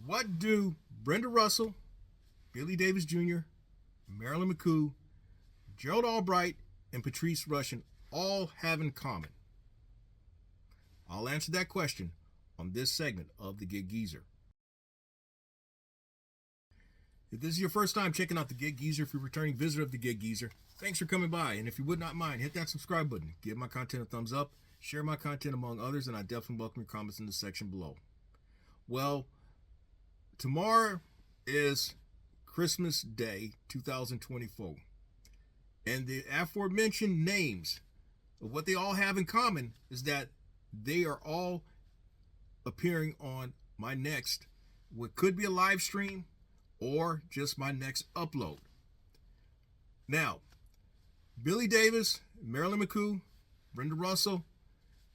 What do Brenda Russell, Billy Davis Jr., Marilyn McCoo, Gerald Albright, and Patrice Rushen all have in common? I'll answer that question on this segment of The Gig Geezer. If this is your first time checking out The Gig Geezer, if you're a returning visitor of The Gig Geezer, thanks for coming by. And if you would not mind, hit that subscribe button, give my content a thumbs up, share my content among others, and I definitely welcome your comments in the section below. Well, tomorrow is Christmas Day 2024. And the aforementioned names of what they all have in common is that they are all appearing on my next, what could be a live stream or just my next upload. Now, Billy Davis, Marilyn McCoo, Brenda Russell,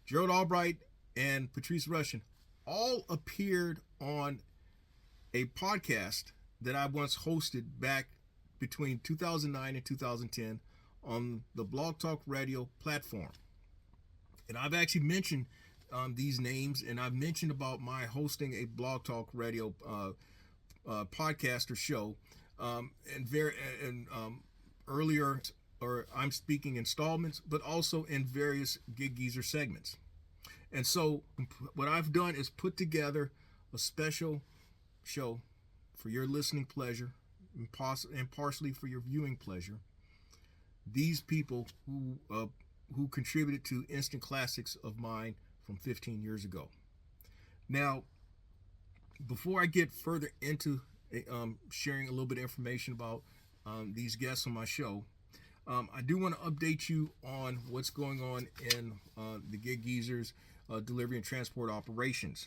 Gerald Albright, and Patrice Rushen all appeared on a podcast that I once hosted back between 2009 and 2010 on the Blog Talk Radio platform. And I've actually mentioned these names, and I've mentioned about my hosting a Blog Talk Radio podcast or show earlier, or I'm speaking installments, but also in various Gig Geezer segments. And so what I've done is put together a special show for your listening pleasure and partially for your viewing pleasure. These people who contributed to instant classics of mine from 15 years ago. Now, before I get further into sharing a little bit of information about these guests on my show, I do want to update you on what's going on in the Gig Geezer's delivery and transport operations.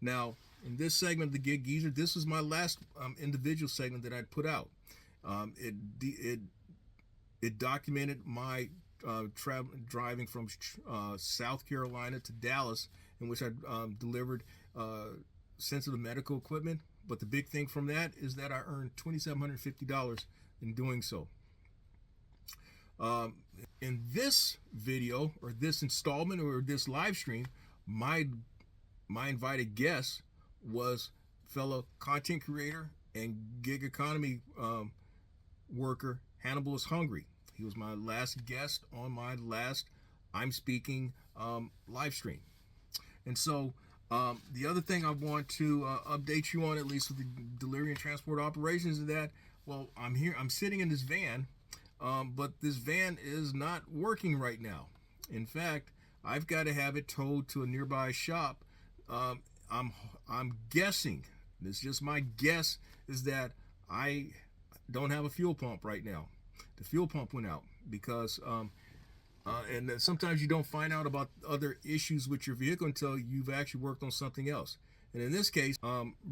Now, in this segment of the Gig Geezer, this was my last individual segment that I'd put out. It documented my driving from South Carolina to Dallas, in which I delivered sensitive medical equipment. But the big thing from that is that I earned $2,750 in doing so. In this video, or this installment, or this live stream, my invited guest was fellow content creator and gig economy worker Hannibal is Hungry. He was my last guest on my last I'm Speaking live stream. And so the other thing I want to update you on, at least with the delivery and transport operations, is that, well, I'm sitting in this van, but this van is not working right now. In fact, I've got to have it towed to a nearby shop. I'm guessing, this is just my guess, is that I don't have a fuel pump right now. The fuel pump went out because and sometimes you don't find out about other issues with your vehicle until you've actually worked on something else. And in this case,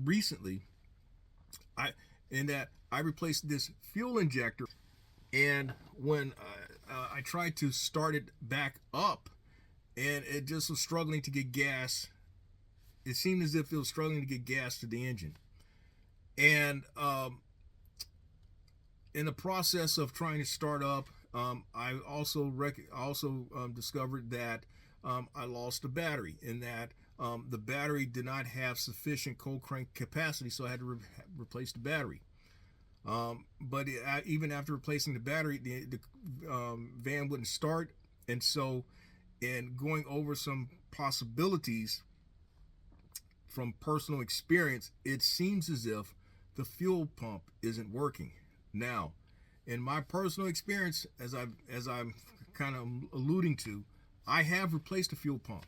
recently, I replaced this fuel injector, and when I tried to start it back up, and it just was struggling to get gas. It seemed as if it was struggling to get gas to the engine. And in the process of trying to start up, I also discovered that I lost a battery, in that the battery did not have sufficient cold crank capacity, so I had to replace the battery. But even after replacing the battery, the van wouldn't start. And so, in going over some possibilities from personal experience, it seems as if the fuel pump isn't working. Now, in my personal experience, as I'm kind of alluding to, I have replaced a fuel pump.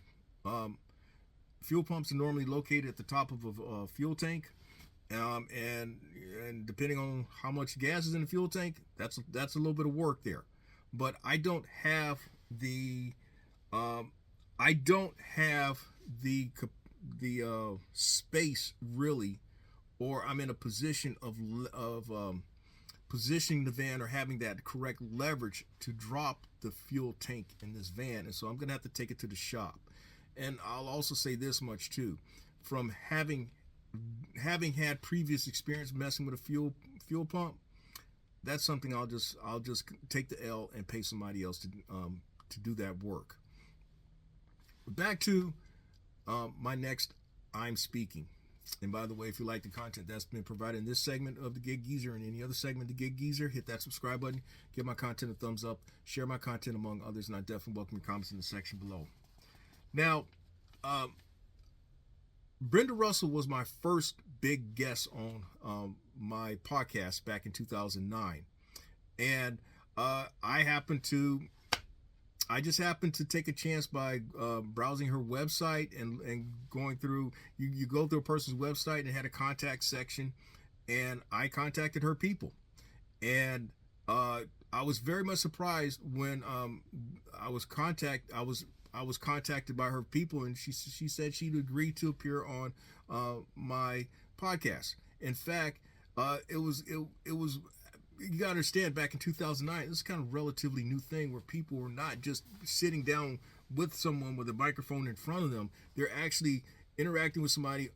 Fuel pumps are normally located at the top of a fuel tank, and depending on how much gas is in the fuel tank, that's a little bit of work there. But I don't have the space really, or I'm in a position of positioning the van or having that correct leverage to drop the fuel tank in this van. And so I'm gonna have to take it to the shop. And I'll also say this much too, from having had previous experience messing with a fuel pump, that's something I'll just take the L and pay somebody else to do that work. Back to my next I'm Speaking And by the way, if you like the content that's been provided in this segment of the Gig Geezer and any other segment of the Gig Geezer, hit that subscribe button, give my content a thumbs up, share my content among others, and I definitely welcome your comments in the section below. Now, Brenda Russell was my first big guest on my podcast back in 2009. And I just happened to take a chance by browsing her website and going through, you go through a person's website and it had a contact section, and I contacted her people. And I was very much surprised when I was contacted by her people, and she said she'd agree to appear on my podcast. In fact, it was you gotta understand, back in 2009, this is kind of a relatively new thing where people were not just sitting down with someone with a microphone in front of them. They're actually interacting with somebody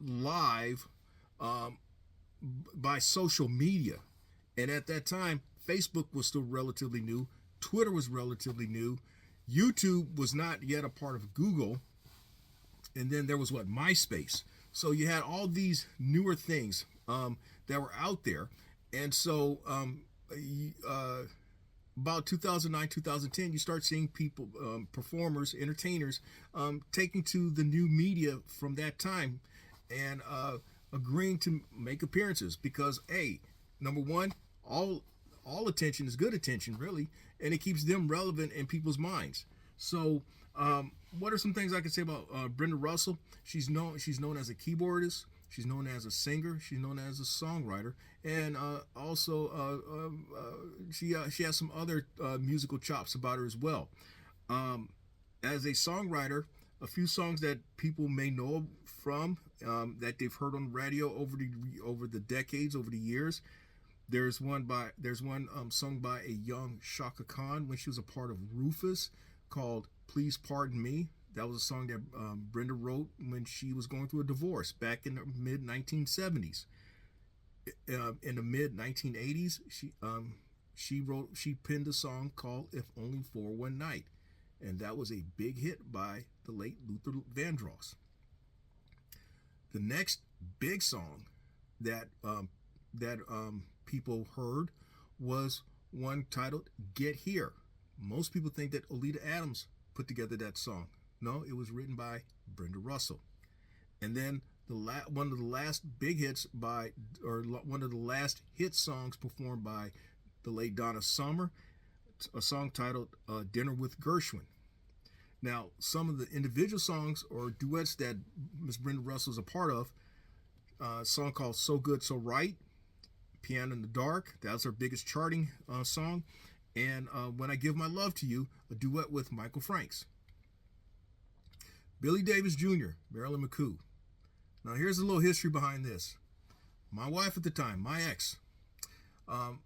live by social media. And at that time, Facebook was still relatively new. Twitter was relatively new. YouTube was not yet a part of Google. And then there was MySpace. So you had all these newer things that were out there. And so about 2009, 2010, you start seeing people, performers, entertainers, taking to the new media from that time and agreeing to make appearances because, number one, all attention is good attention, really, and it keeps them relevant in people's minds. So what are some things I can say about Brenda Russell? She's known as a keyboardist. She's known as a singer. She's known as a songwriter, and also she has some other musical chops about her as well. As a songwriter, a few songs that people may know from that they've heard on the radio over the decades, over the years. There's one sung by a young Shaka Khan when she was a part of Rufus called "Please Pardon Me." That was a song that Brenda wrote when she was going through a divorce back in the mid 1970s. In the mid 1980s, she penned a song called "If Only for One Night," and that was a big hit by the late Luther Vandross. The next big song that people heard was one titled "Get Here." Most people think that Oleta Adams put together that song. No, it was written by Brenda Russell. And then one of the last big hits one of the last hit songs performed by the late Donna Summer, a song titled "Dinner with Gershwin." Now, some of the individual songs or duets that Miss Brenda Russell is a part of, a song called "So Good, So Right," "Piano in the Dark," that was her biggest charting song, and "When I Give My Love to You," a duet with Michael Franks. Billy Davis Jr., Marilyn McCoo. Now here's a little history behind this. My wife at the time, my ex, happened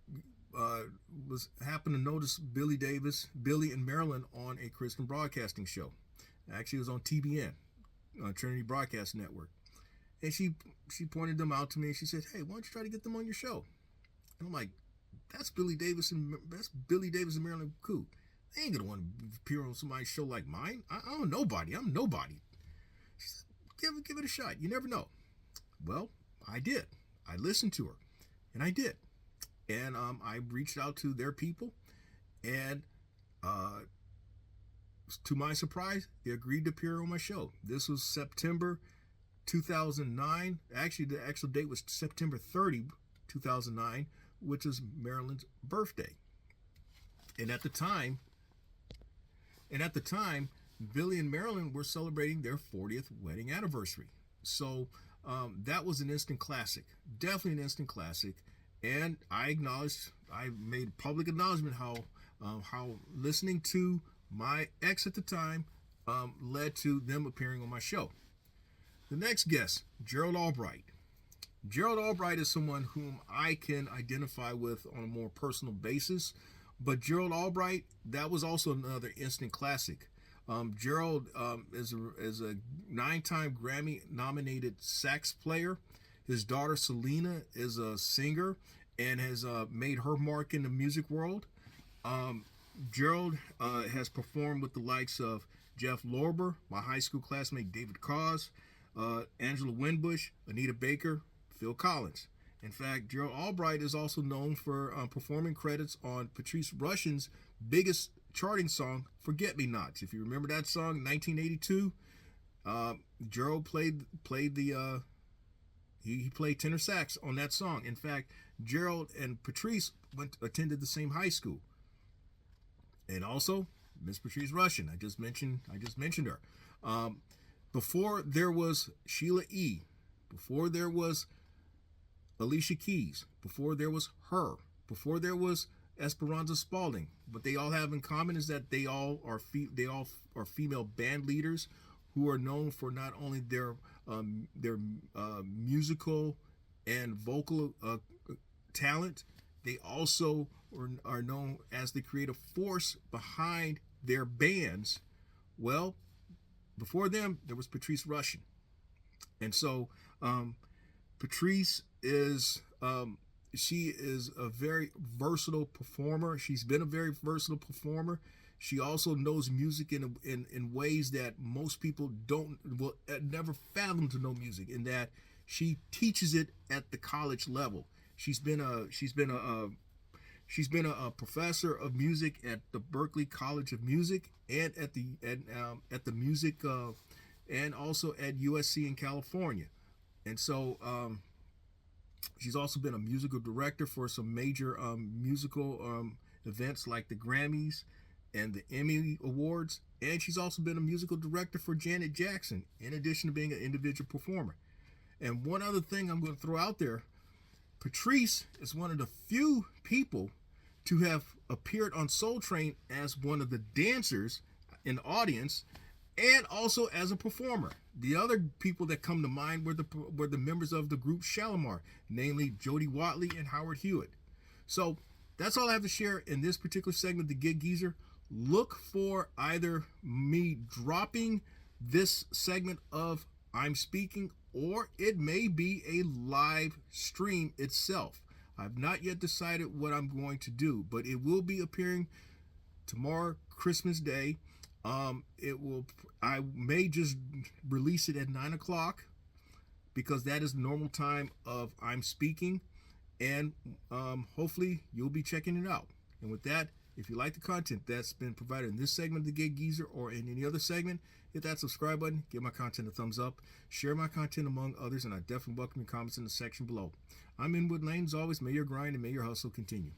to notice Billy and Marilyn on a Christian broadcasting show. Actually, it was on TBN, Trinity Broadcast Network. And she pointed them out to me and she said, "Hey, why don't you try to get them on your show?" And I'm like, that's Billy Davis and Marilyn McCoo. They ain't gonna want to appear on somebody's show like mine. I'm nobody. I'm nobody. She said, give it a shot. You never know. Well, I did. I listened to her, and I did. And I reached out to their people, and to my surprise, they agreed to appear on my show. This was September 2009. Actually, the actual date was September 30, 2009, which is Marilyn's birthday. And at the time, Billy and Marilyn were celebrating their 40th wedding anniversary. So that was an instant classic, definitely an instant classic. And I made public acknowledgement how listening to my ex at the time led to them appearing on my show. The next guest, Gerald Albright. Gerald Albright is someone whom I can identify with on a more personal basis. But Gerald Albright, that was also another instant classic. Gerald is a 9-time Grammy-nominated sax player. His daughter Selena is a singer and has made her mark in the music world. Gerald has performed with the likes of Jeff Lorber, my high school classmate David Cause, Angela Winbush, Anita Baker, Phil Collins. In fact, Gerald Albright is also known for performing credits on Patrice Rushen's biggest charting song, "Forget Me Nots." If you remember that song, 1982, Gerald played the he played tenor sax on that song. In fact, Gerald and Patrice attended the same high school, and also Miss Patrice Rushen. I just mentioned her. Before there was Sheila E., before there was Alicia Keys, before there was her, before there was Esperanza Spalding. What they all have in common is that they all are female band leaders who are known for not only their musical and vocal talent, they also are known as the creative force behind their bands. Well, before them, there was Patrice Rushen. And so Patrice is she is a very versatile performer. She's been a very versatile performer. She also knows music in ways that most people will never fathom to know music, in that she teaches it at the college level. She's been a professor of music at the Berklee College of Music and at the music and also at USC in California. And so she's also been a musical director for some major musical events like the Grammys and the Emmy Awards. And she's also been a musical director for Janet Jackson, in addition to being an individual performer. And one other thing I'm going to throw out there, Patrice is one of the few people to have appeared on Soul Train as one of the dancers in the audience, and also as a performer. The other people that come to mind were the members of the group Shalimar, namely Jody Watley and Howard Hewitt. So that's all I have to share in this particular segment of the Gig Geezer. Look for either me dropping this segment of I'm Speaking, or it may be a live stream itself. I've not yet decided what I'm going to do, but it will be appearing tomorrow, Christmas Day. I may just release it at 9 o'clock because that is the normal time of I'm Speaking, and hopefully you'll be checking it out. And with that, if you like the content that's been provided in this segment of the Gig Geezer or in any other segment, hit that subscribe button, give my content a thumbs up, share my content among others, and I definitely welcome your comments in the section below. I'm Inwood Lane. As always, may your grind and may your hustle continue.